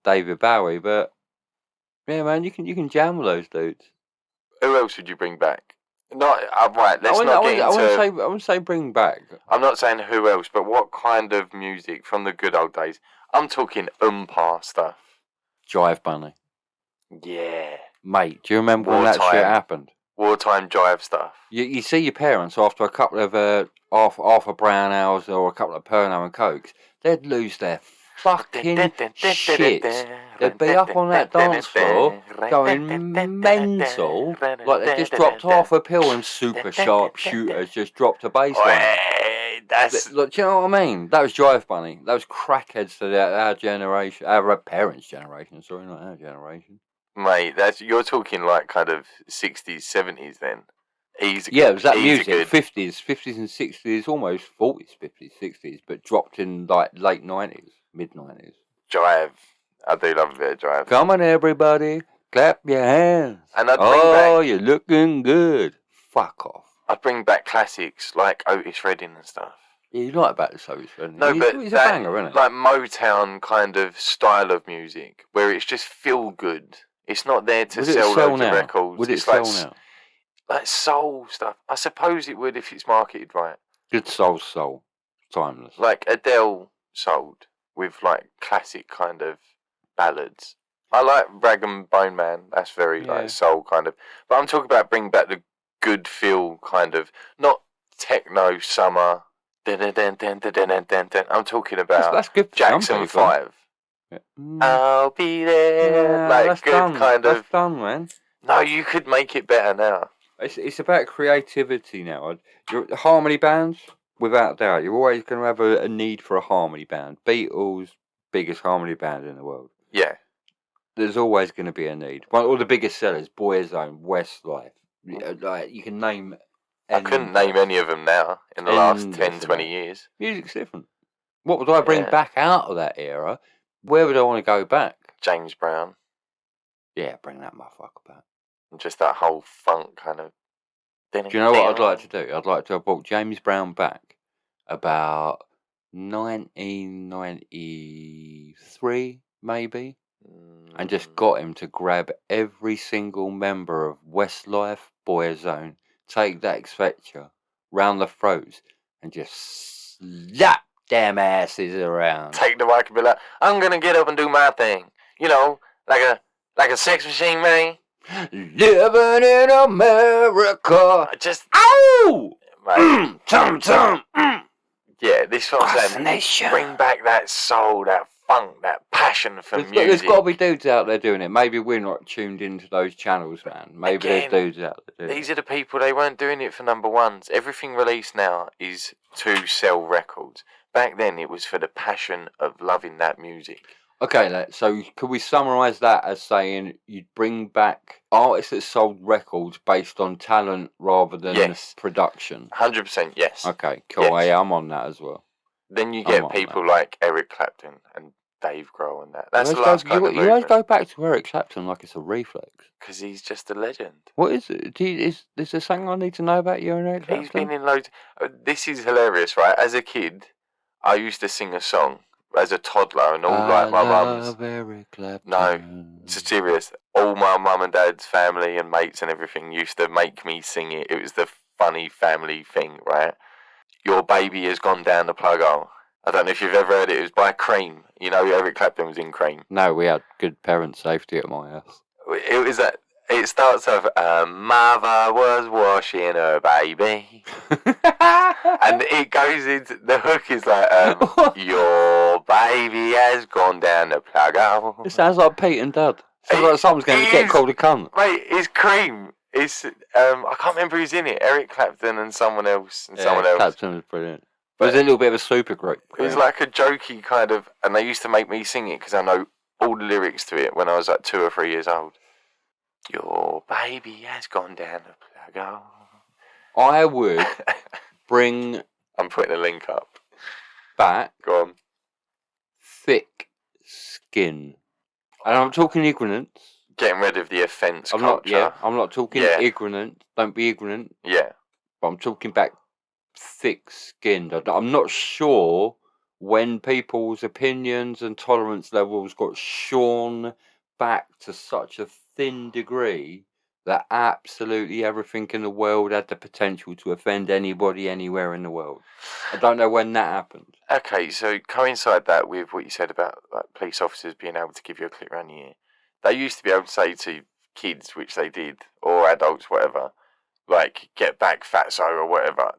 David Bowie. But yeah, man, you can jam with those dudes. Who else would you bring back? Not right. Let's not get I into. wouldn't say bring back. I'm not saying who else, but what kind of music from the good old days? I'm talking stuff. Jive Bunny. Yeah. Mate, do you remember when that shit happened? Wartime jive stuff. You see your parents after a couple of half a brown hours or a couple of Pernod and Cokes, they'd lose their fucking shits. They'd be up on that dance floor going mental, like they just dropped half a pill and super sharp shooters just dropped a bass line. Look, do you know what I mean? That was Jive Bunny. That was crackheads to our generation, our parents' generation. Sorry, not our generation. Mate, you're talking like kind of 60s, 70s then. Yeah, it was that music, 50s and 60s, almost 40s, 50s, 60s, but dropped in like late 90s, mid 90s. Jive. I do love a bit of jive. Come on, everybody, clap your hands. And I'd bring back, you're looking good. Fuck off. I'd bring back classics like Otis Redding and stuff. Yeah, you like about the Otis Redding. No, but he's a banger, isn't it? Like Motown kind of style of music, where it's just feel good. It's not there to sell loads of records. Would it sell now? Like soul stuff. I suppose it would if it's marketed right. Good soul. Timeless. Like Adele sold with like classic kind of ballads. I like Rag and Bone Man. That's very like soul kind of. But I'm talking about bring back the good feel kind of, not techno summer. I'm talking about that's good for Jackson 5. Yeah. I'll be there. Like good done. kind of. That's done, man. No, you could make it better now. It's about creativity now. Harmony bands, without doubt, you're always going to have a need for a harmony band. Beatles, biggest harmony band in the world. Yeah. There's always going to be a need. One of the biggest sellers, Boyzone, Westlife. Like, you can name... I couldn't name any of them now in the last 10, 20 years. Music's different. What would I bring back out of that era? Where would I want to go back? James Brown. Yeah, bring that motherfucker back. And just that whole funk kind of... Do you know what I'd like to do? I'd like to have brought James Brown back about 1993, maybe, and just got him to grab every single member of Westlife, Boyzone, take that X-Factor round the throats, and just slap them asses around. Take the mic and be like, I'm gonna get up and do my thing. You know, like a sex machine, man. Living in America. Just ow! Tum. Yeah, this is what I'm saying. Bring back that soul, that funk, that passion for music. There's got to be dudes out there doing it. Maybe we're not tuned into those channels, man. Maybe there's dudes out there doing it. These are the people, they weren't doing it for number ones. Everything released now is to sell records. Back then, it was for the passion of loving that music. Okay, so could we summarise that as saying you'd bring back artists that sold records based on talent rather than production? 100%, yes. Okay, cool. Yes. Yeah, I'm on that as well. Then you get people like Eric Clapton and Dave Grohl and that. That's the last kind of movement. You always go back to Eric Clapton like it's a reflex. Because he's just a legend. What is it? Is there something I need to know about you and Eric Clapton? He's been in loads... This is hilarious, right? As a kid, I used to sing a song as a toddler and all like my mum's. No, it's serious. All my mum and dad's family and mates and everything used to make me sing it. It was the funny family thing, right? Your baby has gone down the plug hole. I don't know if you've ever heard it. It was by Cream. You know, Eric Clapton was in Cream. No, we had good parent safety at my house. It was that. It starts off, mother was washing her baby. And it goes into, the hook is like, your baby has gone down the plug hole. It sounds like Pete and Dad. Sounds like someone's going to get called a cunt. Mate, it's Cream. It's, I can't remember who's in it. Eric Clapton and someone else. Clapton was brilliant. But it was a little bit of a super group. It was like a jokey kind of, and they used to make me sing it because I know all the lyrics to it when I was like 2 or 3 years old. Your baby has gone down the plug hole. I would bring... I'm putting a link up. Back. Go on. Thick skin. And I'm talking ignorance. Getting rid of the offence culture. I'm not talking ignorant. Don't be ignorant. Yeah. But I'm talking back thick-skinned. I'm not sure when people's opinions and tolerance levels got shorn back to such a thin degree that absolutely everything in the world had the potential to offend anybody anywhere in the world. I don't know when that happened. Okay, so coincide that with what you said about like police officers being able to give you a click around the ear. They used to be able to say to kids, which they did, or adults, whatever, like, get back, fatso, or whatever.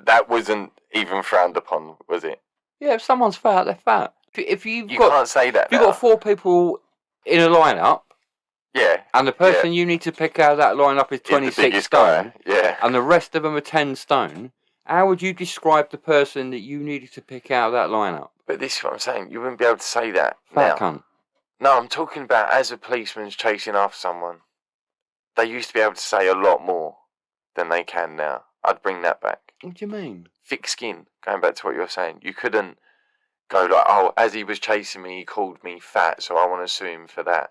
That wasn't even frowned upon, was it? Yeah, if someone's fat, they're fat. If you've You got, can't say that if you've now. got 4 people in a lineup, Yeah. and the person you need to pick out of that lineup is He's the 26 biggest stone, guy. Yeah. and the rest of them are 10 stone, how would you describe the person that you needed to pick out of that lineup? But this is what I'm saying. You wouldn't be able to say that Fat now. cunt. No, I'm talking about as a policeman's chasing after someone. They used to be able to say a lot more than they can now. I'd bring that back. What do you mean? Thick skin, going back to what you're saying. You couldn't go like, oh, as he was chasing me, he called me fat, so I want to sue him for that.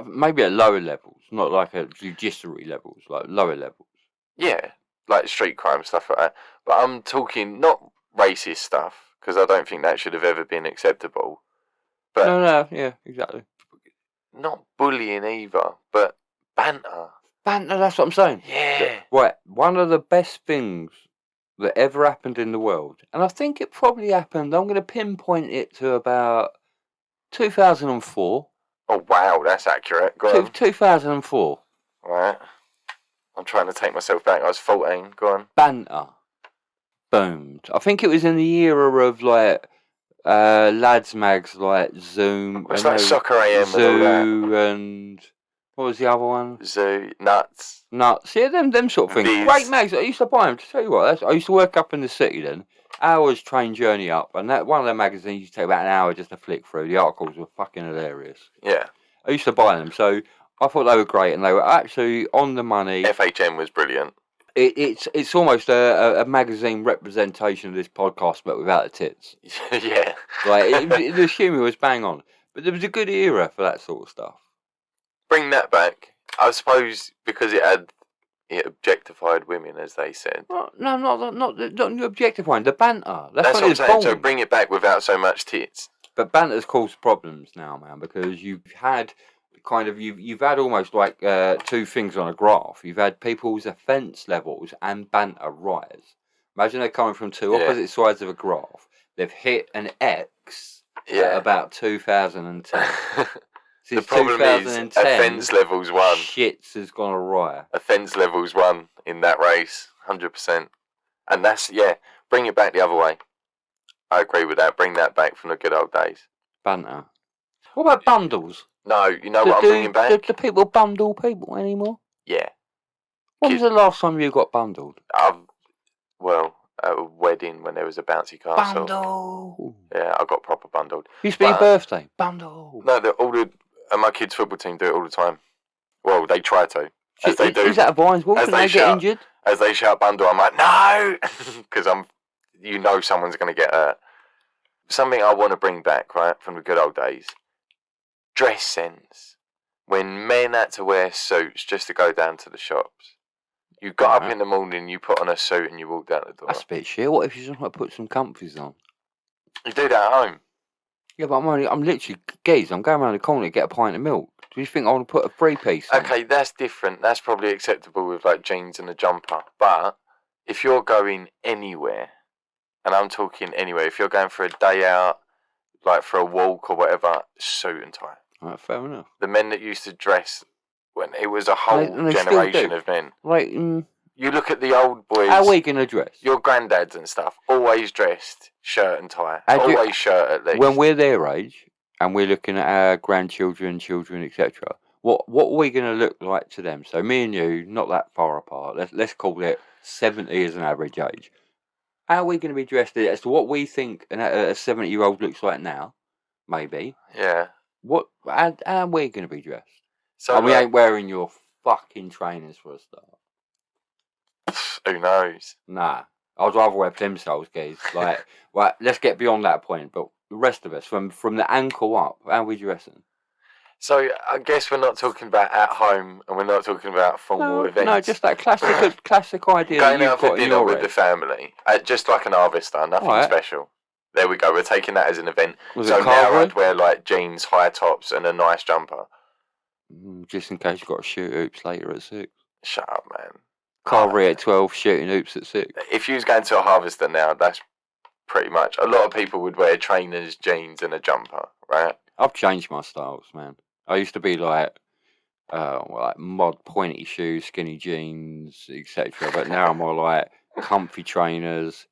Maybe at lower levels, not like at judiciary levels, like lower levels. Yeah, like street crime, stuff like that. But I'm talking not racist stuff, because I don't think that should have ever been acceptable. But No, yeah, exactly. not bullying either, but banter. Banter, that's what I'm saying. Yeah. Right, one of the best things that ever happened in the world, and I think it probably happened, I'm going to pinpoint it to about 2004. Oh, wow, that's accurate. Go on. 2004. Right. I'm trying to take myself back. I was 14. Go on. Banter boomed. I think it was in the era of like lads mags like Zoom. It's like Soccer AM and all that. Zoo and what was the other one? Zoo, Nuts. Nuts. Yeah, them sort of things. Viz. Great mags. I used to buy them. To tell you what, I used to work up in the city then. Hours train journey up, and that one of their magazines used to take about an hour just to flick through. The articles were fucking hilarious. Yeah. I used to buy them, so I thought they were great, and they were actually on the money. FHM was brilliant. It's almost a magazine representation of this podcast, but without the tits. Yeah. Like the humour was bang on, but there was a good era for that sort of stuff. Bring that back. I suppose because it objectified women, as they said. Well, no, not the objectifying, the banter. That's when what I'm it's saying. So born. bring it back without so much tits. But banter's caused problems now, man, because you've had you've had almost like 2 things on a graph. You've had people's offence levels and banter rise. Imagine they're coming from 2 opposite sides of a graph. They've hit an X at about 2010. The problem is offence levels 1. Shits has gone awry. Offence levels 1 in that race, 100%. And that's, bring it back the other way. I agree with that. Bring that back from the good old days. Banter. What about bundles? No, you know what I'm bringing back? Do people bundle people anymore? Yeah. When was the last time you got bundled? At a wedding when there was a bouncy castle. Bundle. Yeah, I got proper bundled. Used to be your birthday. Bundle. No, my kids' football team do it all the time. Well, they try to. As they do. Is that a Vines Wolf? As Can they they get shout. injured? As they shout bundle, I'm like, no! Because someone's going to get hurt. Something I want to bring back, right, from the good old days. Dress sense. When men had to wear suits just to go down to the shops. You got up in the morning, you put on a suit and you walked out the door. That's a bit shit. What if you just want to put some comfies on? You do that at home. Yeah, but I'm literally, geez, I'm going around the corner to get a pint of milk. Do you think I want to put a 3-piece on? Okay, that's different. That's probably acceptable with like jeans and a jumper. But if you're going anywhere, and I'm talking anywhere, if you're going for a day out, like for a walk or whatever, suit and tie. Right, fair enough. The men that used to dress, when it was a whole And they still generation do. of men. Like, You look at the old boys. how are we going to dress? Your granddads and stuff, always dressed, shirt and tie. How do you- Always shirt at least. When we're their age, and we're looking at our grandchildren, children, etc., what are we going to look like to them? So me and you, not that far apart. Let's call it 70 as an average age. How are we going to be dressed as to what we think a 70-year-old looks like now? Maybe. Yeah. How are we going to be dressed? So And we ain't wearing your fucking trainers for a start. who knows? Nah. I'd rather wear plimsolls, guys. Like, right, let's get beyond that point. But the rest of us, from the ankle up, how are we dressing? So I guess we're not talking about at home, and we're not talking about formal events. No, just that classic idea going that you've out for got in dinner your with head. the family, just like an harvester, nothing Alright. special. There we go. We're taking that as an event. Was So it now cargo? I'd wear like jeans, high tops, and a nice jumper. Just in case you've got to shoot hoops later at 6. Shut up, man. Carvery at 12, shooting hoops at 6. If you was going to a Harvester now, that's pretty much. A lot of people would wear trainers, jeans, and a jumper, right? I've changed my styles, man. I used to be like mod pointy shoes, skinny jeans, etc. But now I'm more like comfy trainers,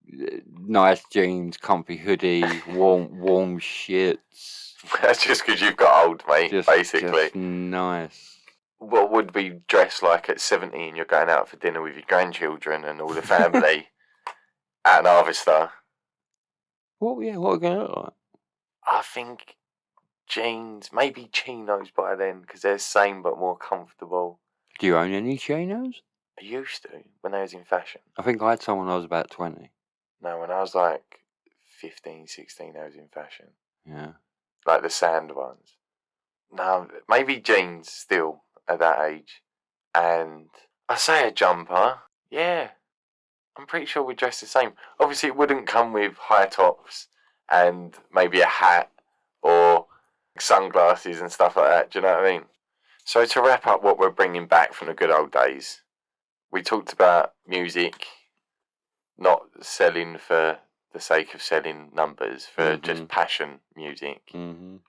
nice jeans, comfy hoodie, warm shits. That's just because you've got old, mate, basically. Just nice. What would we dress like at 70 and you're going out for dinner with your grandchildren and all the family at an Harvester? What are we going to look like? I think jeans, maybe chinos by then, because they're the same but more comfortable. Do you own any chinos? I used to, when I was in fashion. I think I had some when I was about 20. No, when I was like 15, 16, I was in fashion. Yeah. Like the sand ones. No, maybe jeans still at that age. And I say a jumper. Yeah. I'm pretty sure we dress the same. Obviously, it wouldn't come with high tops and maybe a hat or sunglasses and stuff like that. Do you know what I mean? So to wrap up what we're bringing back from the good old days, we talked about music, not selling for the sake of selling numbers, for just passion music. We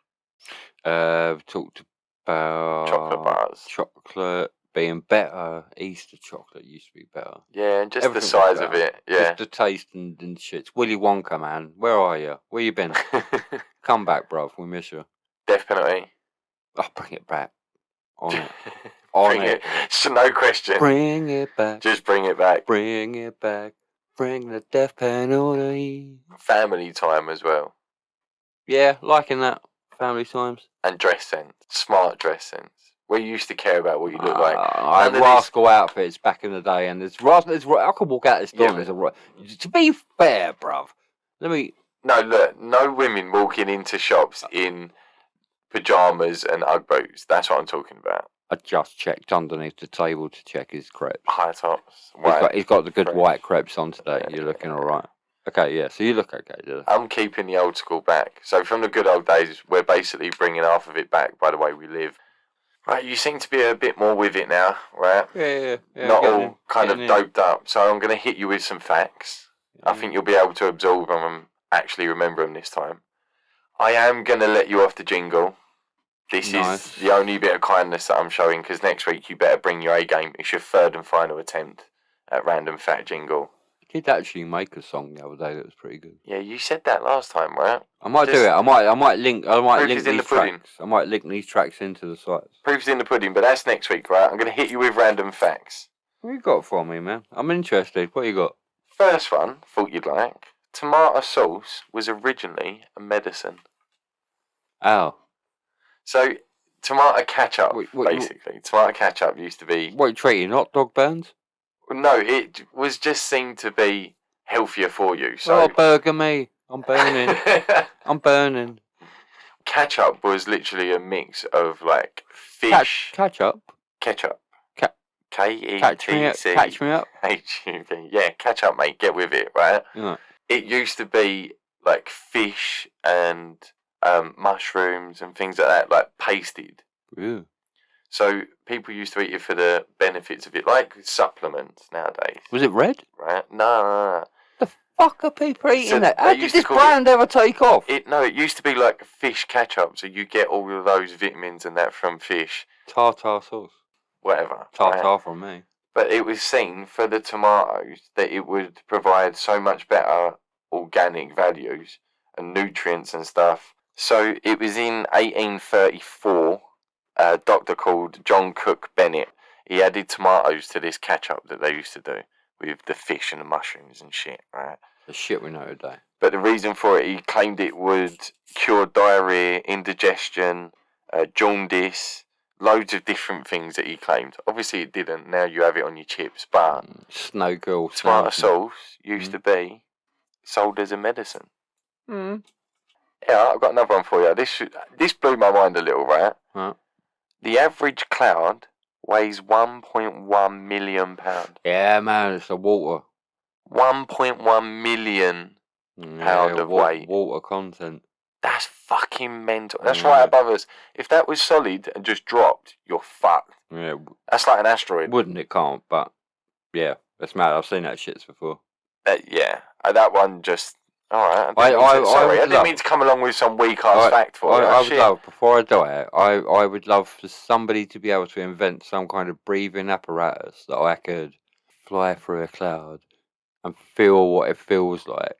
talked about Chocolate bars. Chocolate being better. Easter chocolate used to be better. Yeah, and just Everything the was size of better. it. Yeah. Just the taste and shit. Willy Wonka, man. Where are you? Where you been? Come back, bruv. We miss you. Definitely. Oh, bring it back. On it. Bring it. So no question. Bring it back. Just bring it back. Bring it back. Bring the death penalty. Family time as well. Yeah, liking that. Family times. And dress sense. Smart dress sense. Where you used to care about what you look like. I had rascal outfits back in the day, and I could walk out this door and there's a... To be fair, bruv, No, look, no women walking into shops in pyjamas and Ugg boots. That's what I'm talking about. I just checked underneath the table to check his crepes. High tops. White He's got the good crepes. white crepes on today. You're looking all right. Okay, yeah, so you look okay. I'm keeping the old school back. So from the good old days, we're basically bringing half of it back by the way we live. Right, you seem to be a bit more with it now, right? Yeah. Not all kind of doped up. So I'm going to hit you with some facts. I think you'll be able to absorb them and actually remember them this time. I am going to let you off the jingle. This is the only bit of kindness that I'm showing, because next week you better bring your A game. It's your third and final attempt at random fact jingle. I did actually make a song the other day that was pretty good. Yeah, you said that last time, right? I might do it. I might link Proof these tracks. I might link these tracks into the sites. Proof's in the pudding, but that's next week, right? I'm going to hit you with random facts. What you got for me, man? I'm interested. What you got? First one, thought you'd like. Tomato sauce was originally a medicine. Oh. So, tomato ketchup, basically. Tomato ketchup used to be... What, you treating hot dog burns? No, it was just seen to be healthier for you. So, burger me. I'm burning. I'm burning. Ketchup was literally a mix of, like, fish... Ketchup? Ketchup. K-E-T-C... Catch me up. H-U-P. Yeah, catch up, mate. Get with it, right? Yeah. It used to be, like, fish and mushrooms and things like that, like, pasted. Ooh. So people used to eat it for the benefits of it, like supplements nowadays. Was it red? Right? No. The fuck are people eating that? How they did used to this call brand ever take off? It used to be like fish ketchup, so you get all of those vitamins and that from fish. Tartar sauce. Whatever. Tartar right? from me. But it was seen for the tomatoes that it would provide so much better organic values and nutrients and stuff. So it was in 1834, a doctor called John Cook Bennett, he added tomatoes to this ketchup that they used to do with the fish and the mushrooms and shit, right? The shit we know today. But the reason for it, he claimed it would cure diarrhea, indigestion, jaundice, loads of different things that he claimed. Obviously it didn't, now you have it on your chips, but Snow Girl. tomato sauce used to be sold as a medicine. Yeah, I've got another one for you. This blew my mind a little, right? Huh? The average cloud weighs 1.1 million pounds. Yeah, man, it's the water. 1.1 million pound of weight. Water content. That's fucking mental. That's right above us. If that was solid and just dropped, you're fucked. Yeah, That's like an asteroid. wouldn't it? Can't, but yeah, that's mad. I've seen that shits before. That one just. All right. I didn't mean to come along with some weak ass fact for you. I would love, before I die, I would love for somebody to be able to invent some kind of breathing apparatus that I could fly through a cloud and feel what it feels like.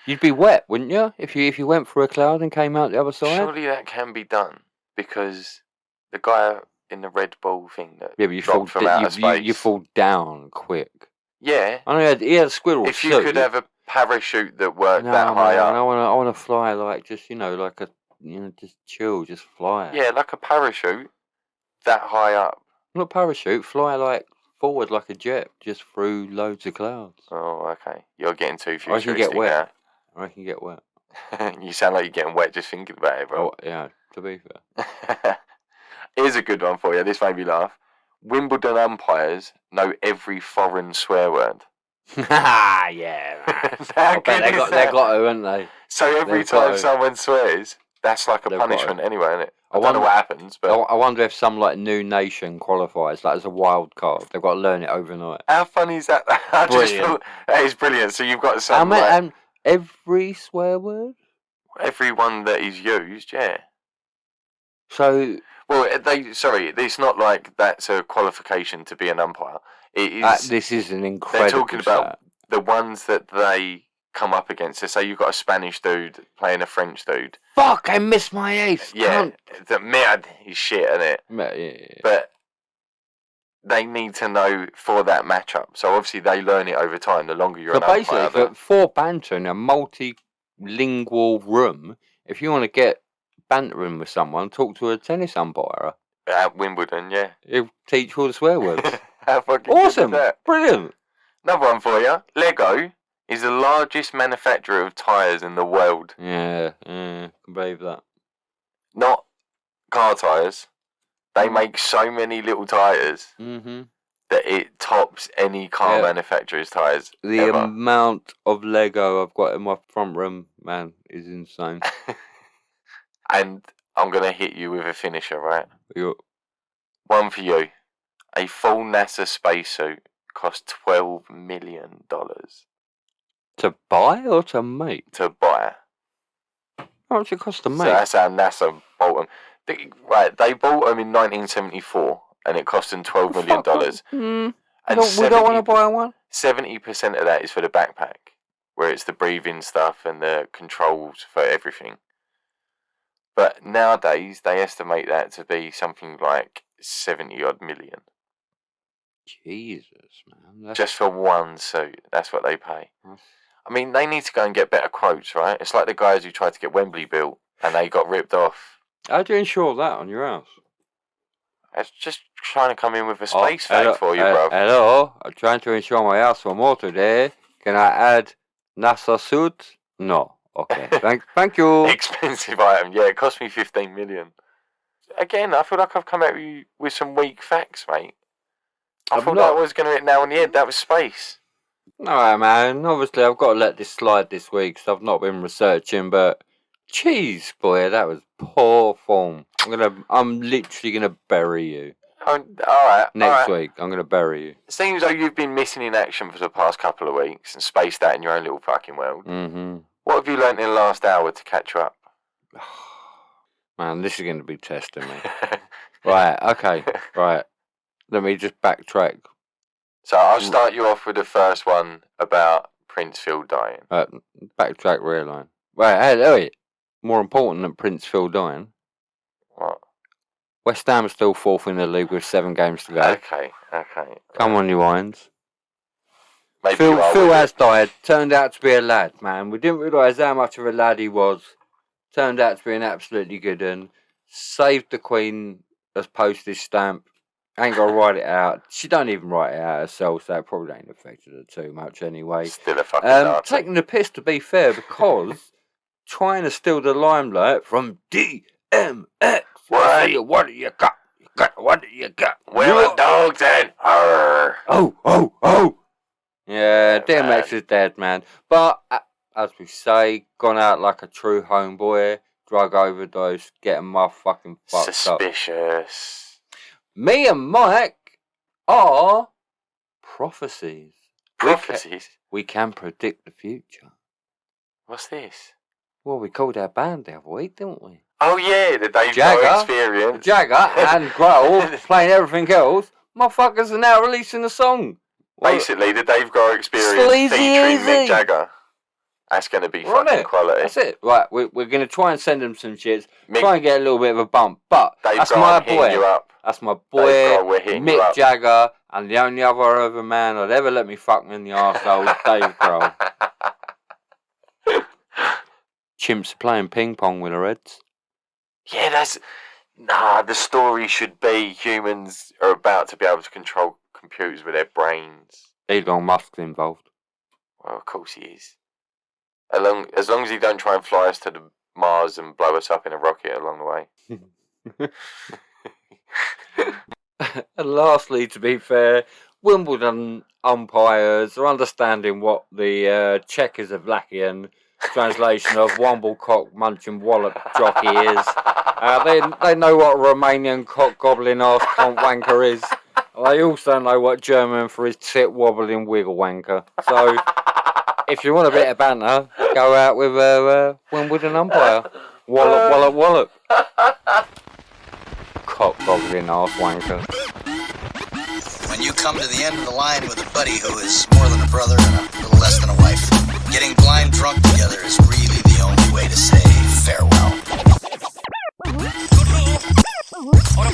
You'd be wet, wouldn't you? If you went through a cloud and came out the other side. Surely that can be done because the guy in the Red Bull thing that Yeah, but you fall down quick. Yeah. I know he had a squirrel If you suit. could have a parachute that worked that high up. I want to fly like just just chill, just fly. Yeah, like a parachute that high up. Not parachute, fly like forward like a jet, just through loads of clouds. Oh, okay. You're getting too futuristic I can get wet. I can get wet. You sound like you're getting wet just thinking about it, bro. Oh, yeah, to be fair. Here's a good one for you. This made me laugh. Wimbledon umpires know every foreign swear word. Yeah, man. I bet they got to, haven't they? So every time someone swears, that's like a punishment anyway, isn't it? I don't know what happens, but I wonder if some like new nation qualifies, like as a wild card. They've got to learn it overnight. How funny is that? I just thought that is brilliant. So you've got some every swear word, everyone that is used, yeah. So it's not like that's a qualification to be an umpire. It is. This is an incredible. They're talking about the ones that they come up against. So say you've got a Spanish dude playing a French dude. Fuck! I missed my ace. Yeah, the mad is shit, isn't it? Yeah. But they need to know for that matchup. So obviously they learn it over time. The longer you're an umpire. Basically, for banter in a multilingual room, if you want to get bantering with someone, talk to a tennis umpire. At Wimbledon, yeah. He'll teach all the swear words. How fucking awesome! Good is that? Brilliant. Another one for you. Lego is the largest manufacturer of tyres in the world. Yeah, can believe that. Not car tyres. They make so many little tyres that it tops any car manufacturer's tyres. The amount of Lego I've got in my front room, man, is insane. And I'm going to hit you with a finisher, right? One for you. A full NASA spacesuit cost $12 million. To buy or to make? To buy. How much it cost to make? So that's how NASA bought them. They bought them in 1974 and it cost them $12 million. And we don't want to buy one? 70% of that is for the backpack, where it's the breathing stuff and the controls for everything. But nowadays, they estimate that to be something like 70-odd million. Jesus, man. Just for one suit. That's what they pay. I mean, they need to go and get better quotes, right? It's like the guys who tried to get Wembley built and they got ripped off. How do you insure that on your house? It's just trying to come in with a space fact for you, bro. Hello, I'm trying to insure my house for more today. Can I add NASA suit? No. Okay, thank you. Expensive item, yeah. It cost me 15 million. Again, I feel like I've come at you with some weak facts, mate. I thought that was going to hit now on the head. That was space. Alright, man. Obviously, I've got to let this slide this week because I've not been researching. But, jeez, boy, that was poor form. I'm literally gonna bury you. All right. Next week, I'm gonna bury you. Seems like you've been missing in action for the past couple of weeks and spaced out in your own little fucking world. What have you learnt in the last hour to catch you up? Man, this is going to be testing me. Right, okay, right. Let me just backtrack. So I'll start you off with the first one about Prince Phil dying. Backtrack, realign. Wait. More important than Prince Phil dying. What? West Ham are still fourth in the league with 7 games to go. Okay. Come on, you irons. Maybe Phil has died. Turned out to be a lad, man. We didn't realise how much of a lad he was. Turned out to be an absolutely good one. Saved the Queen as postage stamp. Ain't got to write it out. She don't even write it out herself, so it probably ain't affected her too much anyway. Still a fucking Nazi. Taking the piss, to be fair, because trying to steal the limelight from DMX. What do you got? What do you got? Where are dogs at? Oh. Yeah, DMX is dead, man. But as we say, gone out like a true homeboy, drug overdose, getting motherfucking fucked up. Suspicious. Me and Mike are prophecies. Prophecies? We can predict the future. What's this? Well, we called our band the other week, didn't we? Oh yeah, the Dave Jagger. Grohl experience. Jagger and Grohl playing everything else. Motherfuckers are now releasing a song. Basically, the Dave Grohl experience Sleazy featuring easy. Mick Jagger. That's going to be We're on fucking it. quality. That's it. Right, we're going to try and send them some shits. Mick- Try and get a little bit of a bump. But Dave that's Grohl, my I'm hitting you boy. up. That's my Dave boy, Grohl, we're hitting you Mick up. Jagger, and the only other man I'd ever let me fuck in the arsehole is Dave Grohl. Chimps are playing ping pong with their heads. Yeah, that's... Nah, the story should be humans are about to be able to control computers with their brains. Elon Musk's involved. Well, of course he is. As long as he don't try and fly us to the Mars and blow us up in a rocket along the way. And lastly, to be fair, Wimbledon umpires are understanding what the Czechoslovakian translation of Womblecock munching wallop jockey is. They know what a Romanian cock gobbling arse cunt wanker is. They also know what German for his tit wobbling wiggle wanker. So, if you want a bit of banter, go out with a Wimbledon umpire. Wallop, wallop, wallop. Cock gobbling arse wanker. When you come to the end of the line with a buddy who is more than a brother and a little less than a wife, getting blind drunk together is really the only way to say farewell. Good luck.